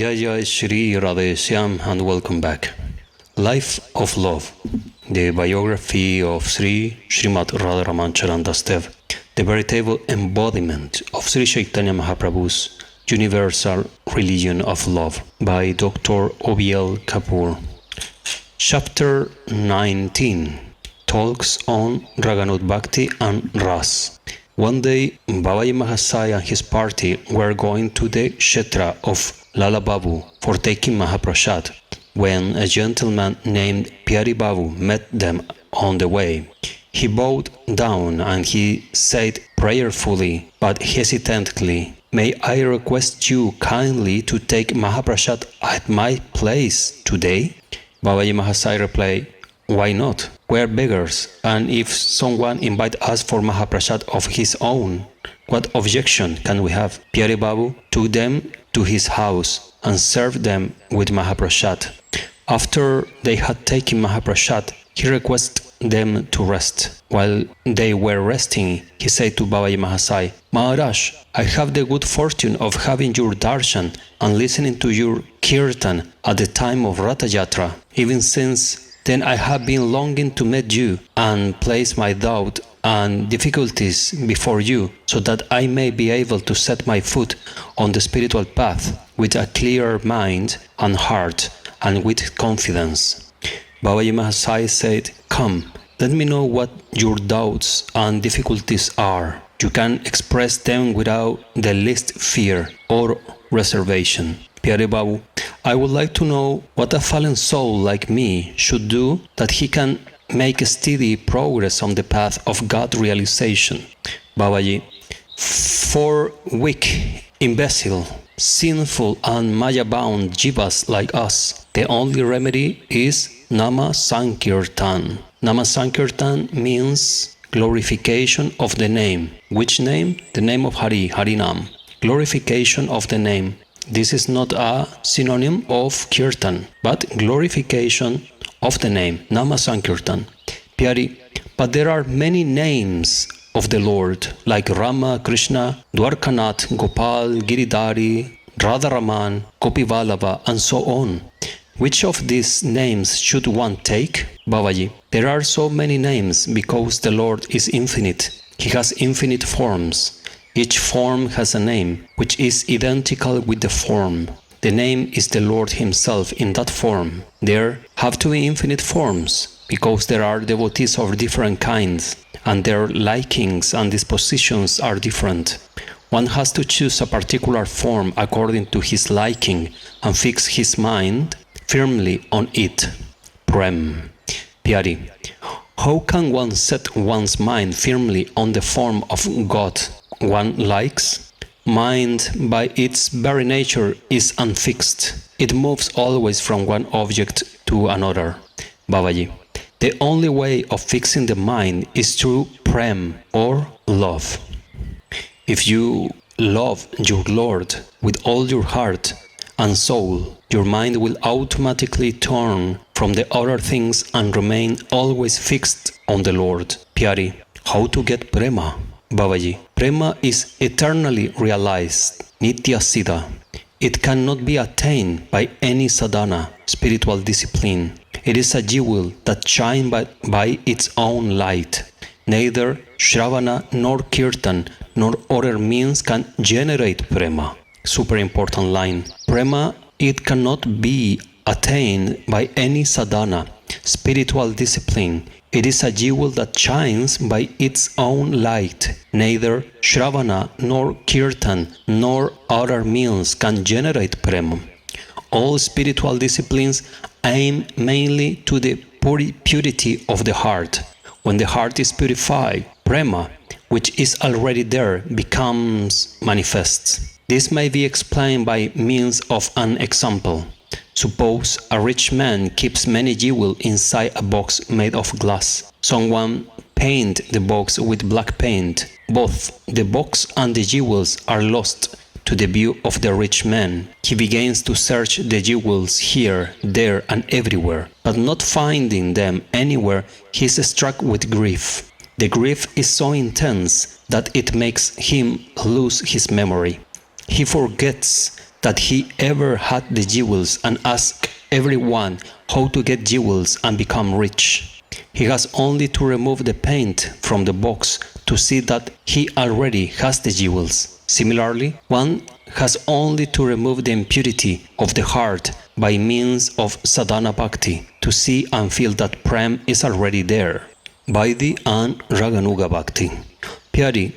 Jay Sri Radheshyam and welcome back. Life of Love, the biography of Srimad Radharaman Charan Das Dev, the veritable embodiment of Sri Chaitanya Mahaprabhu's universal religion of love, by Dr. o.b.l. Kapoor. Chapter 19 talks on Raganuga Bhakti and Rasa. One day, Babaji Mahasaya and his party were going to the Kshetra of Lala Babu for taking Mahaprasad, when a gentleman named Pyari Babu met them on the way. He bowed down and he said prayerfully but hesitantly, "May I request you kindly to take Mahaprasad at my place today?" Babaji Mahasaya replied, "Why not? We're beggars, and if someone invites us for Mahaprasad of his own, what objection can we have?" Pyari Babu took them to his house and served them with Mahaprasad. After they had taken Mahaprasad, he requested them to rest. While they were resting, he said to Babaji Mahasaya, "Maharaj, I have the good fortune of having your darshan and listening to your kirtan at the time of Ratha Yatra. Even since then I have been longing to meet you and place my doubt and difficulties before you, so that I may be able to set my foot on the spiritual path with a clear mind and heart and with confidence." Babaji Mahasaya said, "Come, let me know what your doubts and difficulties are. You can express them without the least fear or reservation." Pyari Babu, "I would like to know what a fallen soul like me should do that he can make steady progress on the path of God realization." Babaji, "For weak, imbecile, sinful and Maya-bound jivas like us, the only remedy is Nama Sankirtan." Nama Sankirtan means glorification of the name. Which name? The name of Hari, Harinam. Glorification of the name. This is not a synonym of Kirtan, but glorification of the name, Nama Sankirtan. Pyari, "But there are many names of the Lord, like Rama, Krishna, Dwarkanath, Gopal, Giridhari, Radharaman, Gopivallabha, and so on. Which of these names should one take?" Babaji, "There are so many names because the Lord is infinite. He has infinite forms. Each form has a name, which is identical with the form. The name is the Lord Himself in that form. There have to be infinite forms, because there are devotees of different kinds, and their likings and dispositions are different. One has to choose a particular form according to his liking and fix his mind firmly on it." Prem. Pyari, "How can one set one's mind firmly on the form of God one likes? Mind, by its very nature, is unfixed. It moves always from one object to another." Babaji, "The only way of fixing the mind is through Prem, or love. If you love your Lord with all your heart and soul, your mind will automatically turn from the other things and remain always fixed on the Lord." Pyari, "How to get Prema?" Babaji, "Prema is eternally realized, Nitya Siddha. It cannot be attained by any sadhana, spiritual discipline. It is a jewel that shines by its own light. Neither Shravana nor Kirtan nor other means can generate Prema." Super important line. Prema, it cannot be attained by any sadhana, spiritual discipline. It is a jewel that shines by its own light. Neither Shravana nor Kirtan nor other means can generate Prema. All spiritual disciplines aim mainly to the purity of the heart. When the heart is purified, Prema, which is already there, becomes manifest. This may be explained by means of an example. Suppose a rich man keeps many jewels inside a box made of glass. Someone paints the box with black paint. Both the box and the jewels are lost to the view of the rich man. He begins to search the jewels here, there, and everywhere, but not finding them anywhere, he is struck with grief. The grief is so intense that it makes him lose his memory. He forgets that he ever had the jewels and asked everyone how to get jewels and become rich. He has only to remove the paint from the box to see that he already has the jewels. Similarly, one has only to remove the impurity of the heart by means of Sadhana Bhakti to see and feel that Prem is already there. Vidhi and Raganuga Bhakti. Pyari,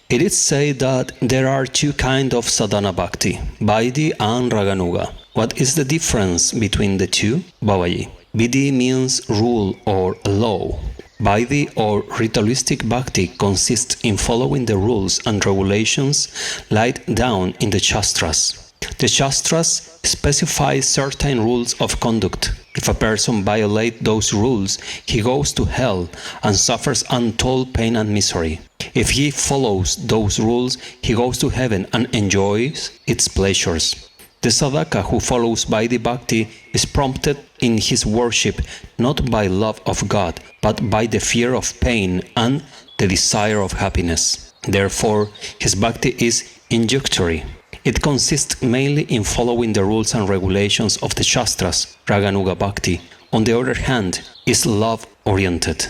it is said that there are two kinds of Sadhana Bhakti, Vidhi and Raganuga. What is the difference between the two? Babaji. Vidhi means rule or law. Vidhi or ritualistic bhakti consists in following the rules and regulations laid down in the Shastras. The Shastras specify certain rules of conduct. If a person violates those rules, he goes to hell and suffers untold pain and misery. If he follows those rules, he goes to heaven and enjoys its pleasures. The sadhaka who follows Vidhi Bhakti is prompted in his worship not by love of God, but by the fear of pain and the desire of happiness. Therefore, his bhakti is inductory. It consists mainly in following the rules and regulations of the Shastras. Raganuga Bhakti, on the other hand, is love-oriented.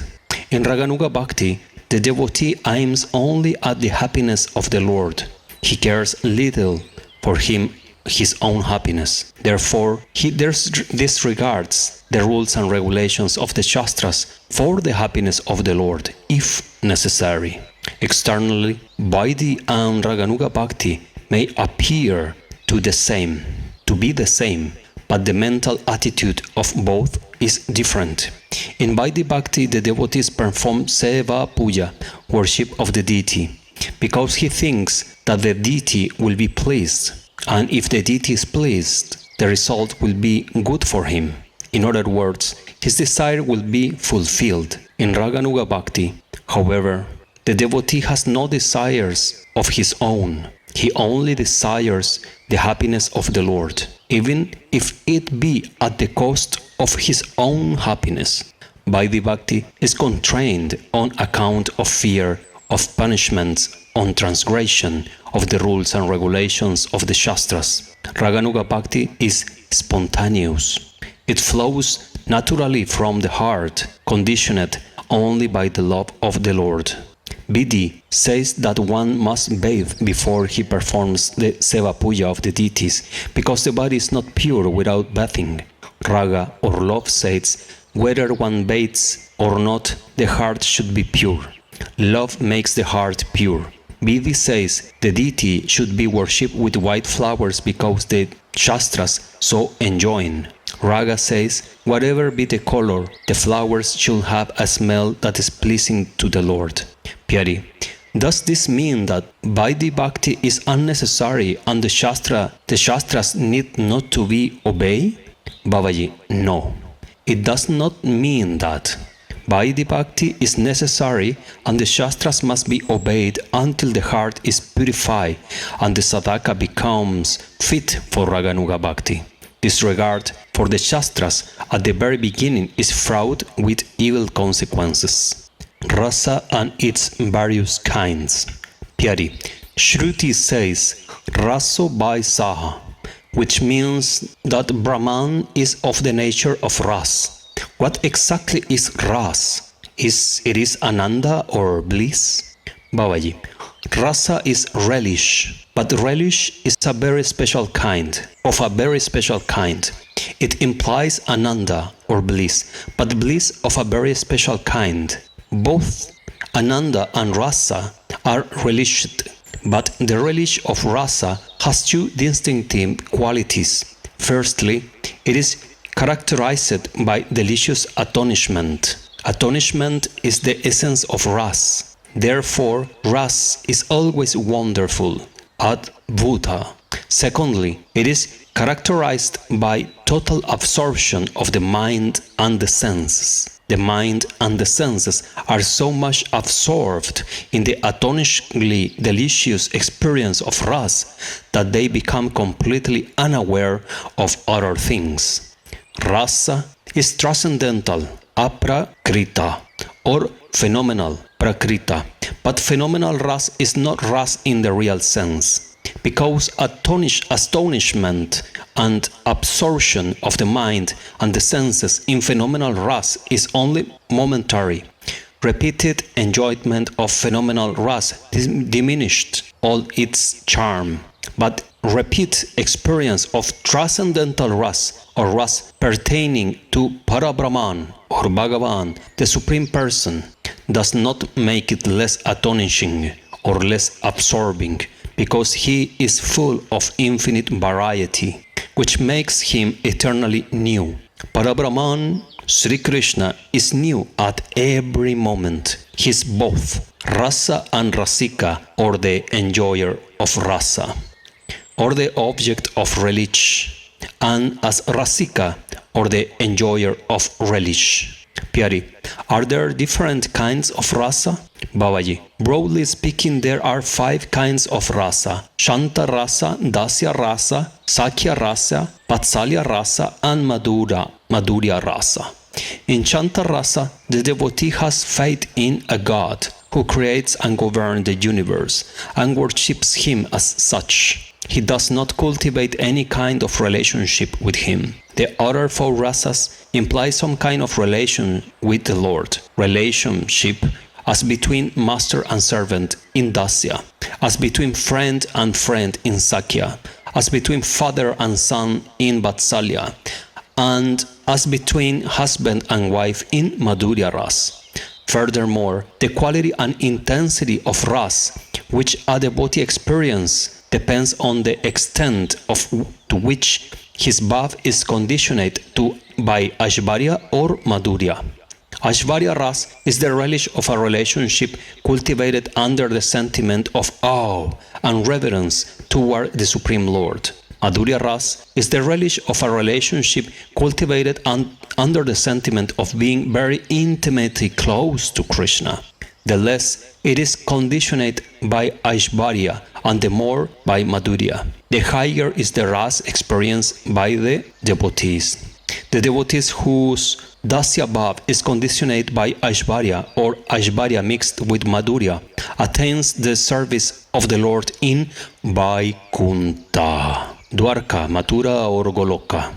In Raganuga Bhakti, the devotee aims only at the happiness of the Lord. He cares little for his own happiness. Therefore, he disregards the rules and regulations of the Shastras for the happiness of the Lord, if necessary. Externally, Vidhi and Raganuga Bhakti may appear to be the same, but the mental attitude of both is different. In Vidhi Bhakti, the devotees perform seva puja, worship of the deity, because he thinks that the deity will be pleased. And if the deity is pleased, the result will be good for him. In other words, his desire will be fulfilled. In Raganuga Bhakti, however, the devotee has no desires of his own. He only desires the happiness of the Lord, even if it be at the cost of his own happiness. Vidhi Bhakti is constrained on account of fear of punishments on transgression of the rules and regulations of the Shastras. Raganuga Bhakti is spontaneous. It flows naturally from the heart, conditioned only by the love of the Lord. Vidhi says that one must bathe before he performs the seva puja of the deities, because the body is not pure without bathing. Raga or love says whether one bathes or not, the heart should be pure. Love makes the heart pure. Vidhi says the deity should be worshipped with white flowers because the Shastras so enjoin. Raga says whatever be the color, the flowers should have a smell that is pleasing to the Lord. Pyari, does this mean that Vidhi Bhakti is unnecessary and the Shastras need not to be obeyed? Babaji, no. It does not mean that. Vidhi Bhakti is necessary and the Shastras must be obeyed until the heart is purified and the sadhaka becomes fit for Raganuga Bhakti. Disregard for the Shastras at the very beginning is fraught with evil consequences. Rasa and its various kinds. Pyari, Shruti says Raso by Saha, which means that Brahman is of the nature of Ras. What exactly is Ras? It is Ananda or bliss? Babaji, Rasa is relish, but relish is a very special kind, It implies Ananda or bliss, but bliss of a very special kind. Both Ananda and Rasa are relished, but the relish of Rasa has two distinctive qualities. Firstly, it is characterized by delicious astonishment. Astonishment is the essence of Ras. Therefore, Ras is always wonderful, adbhuta. Secondly, it is characterized by total absorption of the mind and the senses. The mind and the senses are so much absorbed in the astonishingly delicious experience of Ras that they become completely unaware of other things. Rasa is transcendental, aprakrita, or phenomenal, prakrita. But phenomenal Ras is not Ras in the real sense. because astonishment and absorption of the mind and the senses in phenomenal ras is only momentary. Repeated enjoyment of phenomenal ras diminished all its charm, but repeat experience of transcendental ras or ras pertaining to Parabrahman or Bhagavan, the Supreme Person, does not make it less astonishing or less absorbing, because he is full of infinite variety, which makes him eternally new. Parabrahman, Sri Krishna, is new at every moment. He is both Rasa and Rasika, or the enjoyer of Rasa, or the object of relish, and as Rasika, or the enjoyer of relish. Pyari, are there different kinds of rasa? Babaji, broadly speaking, there are 5 kinds of rasa: Shanta Rasa, Dasya Rasa, Sakhya Rasa, Vatsalya Rasa, and Madhurya Rasa. In Shanta Rasa, the devotee has faith in a God who creates and governs the universe and worships him as such. He does not cultivate any kind of relationship with him. The other 4 rasas imply some kind of relation with the Lord. Relationship as between master and servant in Dasya, as between friend and friend in Sakhya, as between father and son in Vatsalya, and as between husband and wife in Madhurya Rasa. Furthermore, the quality and intensity of ras which a devotee experiences depends on the extent to which his bhav is conditioned by Aishvarya or Madhurya. Aishvarya Rasa is the relish of a relationship cultivated under the sentiment of awe and reverence toward the Supreme Lord. Madhurya Rasa is the relish of a relationship cultivated under the sentiment of being very intimately close to Krishna. The less it is conditioned by Aishvarya and the more by Madhurya. The higher is the ras experienced by the devotees. The devotees whose Dasya Bhav is conditioned by Aishvarya or Aishvarya mixed with Madhurya attains the service of the Lord in Vaikuntha, Dwarka, Mathura or Goloka.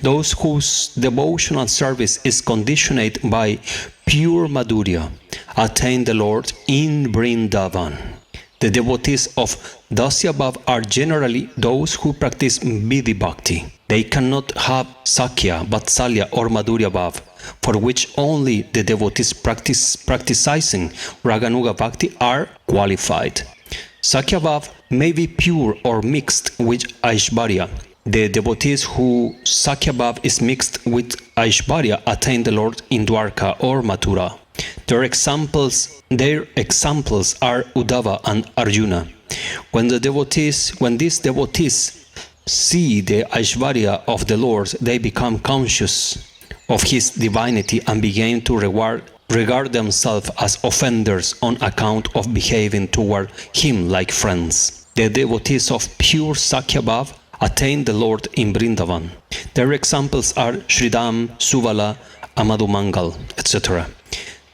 Those whose devotional service is conditioned by pure Madhurya attain the Lord in Vrindavan. The devotees of Dasya Bhav are generally those who practice Vidhi Bhakti. They cannot have Sakhya, Vatsalya or Madhurya Bhav, for which only the devotees practicing Raganuga Bhakti are qualified. Sakhya Bhav may be pure or mixed with Aishvarya. The devotees whose Sakhya Bhav is mixed with Aishvarya attain the Lord in Dwarka or Mathura. Their examples are Uddhava and Arjuna. When these devotees see the Aishvarya of the Lord, they become conscious of his divinity and begin to regard themselves as offenders on account of behaving toward him like friends. The devotees of pure Sakhya Bhav attain the Lord in Vrindavan. Their examples are Sridham, Suvala, Amadumangal, etc.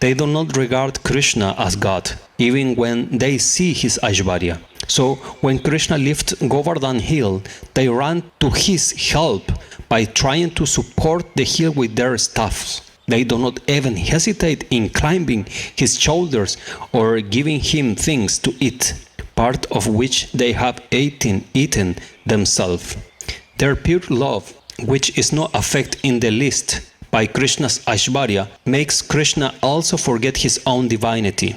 They do not regard Krishna as God, even when they see his Aishvarya. So, when Krishna lifts Govardhan hill, they run to his help by trying to support the hill with their staffs. They do not even hesitate in climbing his shoulders or giving him things to eat, part of which they have eaten themselves. Their pure love, which is not affected in the least by Krishna's Aishvarya, makes Krishna also forget his own divinity.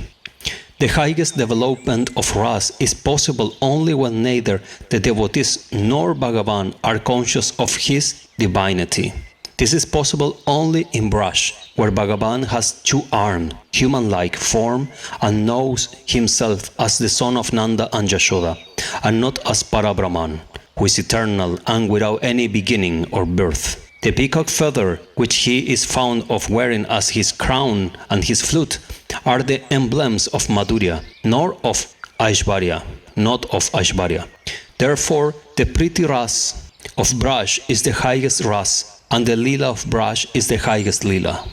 The highest development of ras is possible only when neither the devotees nor Bhagavan are conscious of his divinity. This is possible only in Vraj, where Bhagavan has 2-armed, human-like form and knows himself as the son of Nanda and Yashoda, and not as Parabrahman, who is eternal and without any beginning or birth. The peacock feather, which he is fond of wearing as his crown, and his flute, are the emblems of Madhurya, not of Aishvarya. Therefore, the pretty ras of Vraj is the highest ras, and the lila of Vraj is the highest lila.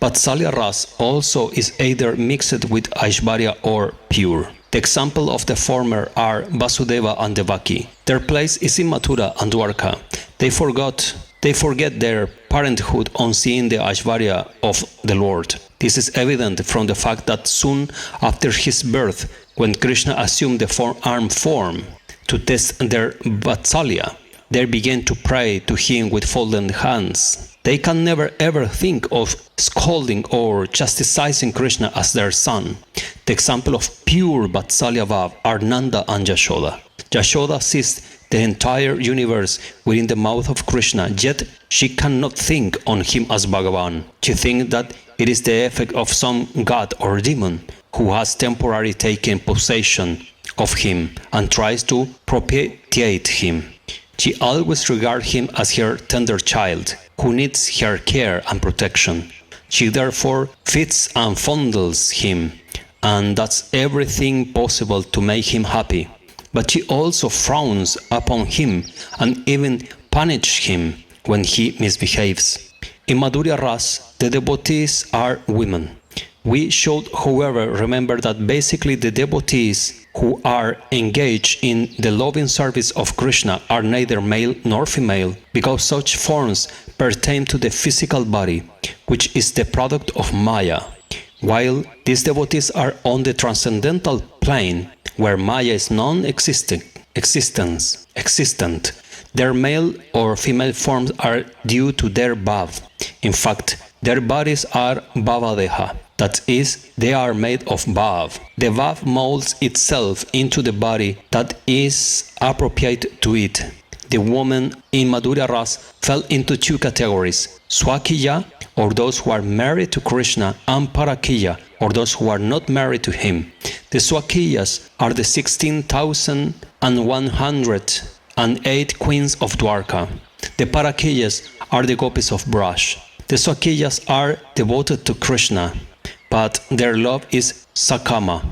Vatsalya Rasa also is either mixed with Aishvarya or pure. The example of the former are Vasudeva and Devaki. Their place is in Mathura and Dwarka. They forget their parenthood on seeing the Aishvarya of the Lord. This is evident from the fact that soon after his birth, when Krishna assumed the four-armed form to test their Vatsalya, they began to pray to him with folded hands. They can never ever think of scolding or chastising Krishna as their son. The example of pure Vatsalya Bhav are Nanda and Yashoda. Yashoda sees the entire universe within the mouth of Krishna, yet she cannot think on him as Bhagavan. She thinks that it is the effect of some god or demon who has temporarily taken possession of him and tries to propitiate him. She always regards him as her tender child, who needs her care and protection. She therefore feeds and fondles him, and does everything possible to make him happy. But she also frowns upon him and even punishes him when he misbehaves. In Madhurya Rasa, the devotees are women. We should, however, remember that basically the devotees who are engaged in the loving service of Krishna are neither male nor female, because such forms pertain to the physical body, which is the product of Maya, while these devotees are on the transcendental plane, where Maya is non-existent. Their male or female forms are due to their bhav. In fact, their bodies are bhavadeha. That is, they are made of bhav. The bhav molds itself into the body that is appropriate to it. The women in Madhurya Rasa fell into two categories: Swakiya, or those who are married to Krishna, and Parakiya, or those who are not married to him. The Swakiyas are the 16,108 queens of Dwarka. The Parakiyas are the gopis of Vraj. The Swakiyas are devoted to Krishna, but their love is sakama,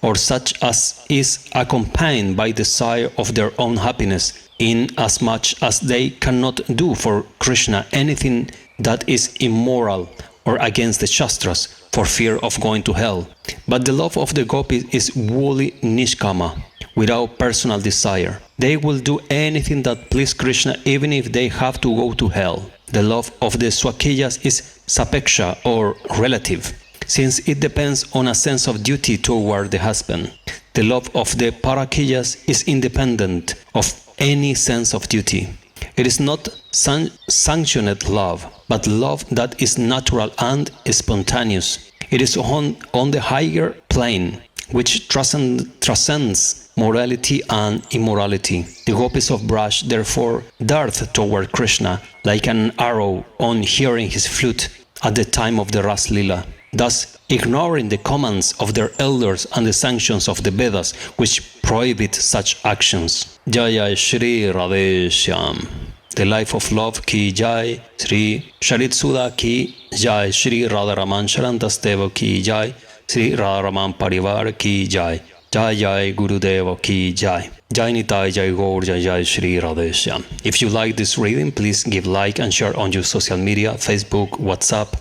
or such as is accompanied by desire of their own happiness, in as much as they cannot do for Krishna anything that is immoral or against the Shastras, for fear of going to hell. But the love of the gopis is wholly nishkama, without personal desire. They will do anything that pleases Krishna, even if they have to go to hell. The love of the Swakiyas is sapeksha, or relative, since it depends on a sense of duty toward the husband. The love of the Parakiyas is independent of any sense of duty. It is not sanctioned love, but love that is natural and spontaneous. It is on the higher plane, which transcends morality and immorality. The gopis of Vraj therefore dart toward Krishna like an arrow on hearing his flute at the time of the Ras Lila, thus ignoring the commands of their elders and the sanctions of the Vedas, which prohibit such actions. Jay Sri Radheshyam. The life of love ki Jay Sri Sharit ki Jay Sri Radharaman Charan Das Dev ki Jay Sri Radharaman Parivar ki Jay Jai Jai Gurudev ki Jai Jai Nitai Jai Gaur Jai Jai Sri Radheshyam. If you like this reading, please give like and share on your social media, Facebook, WhatsApp.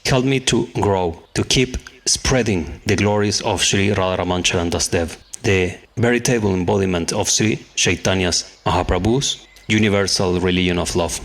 Help me to grow, to keep spreading the glories of Sri Radharaman Charan Das Dev, the veritable embodiment of Sri Chaitanya's Mahaprabhu's universal religion of love.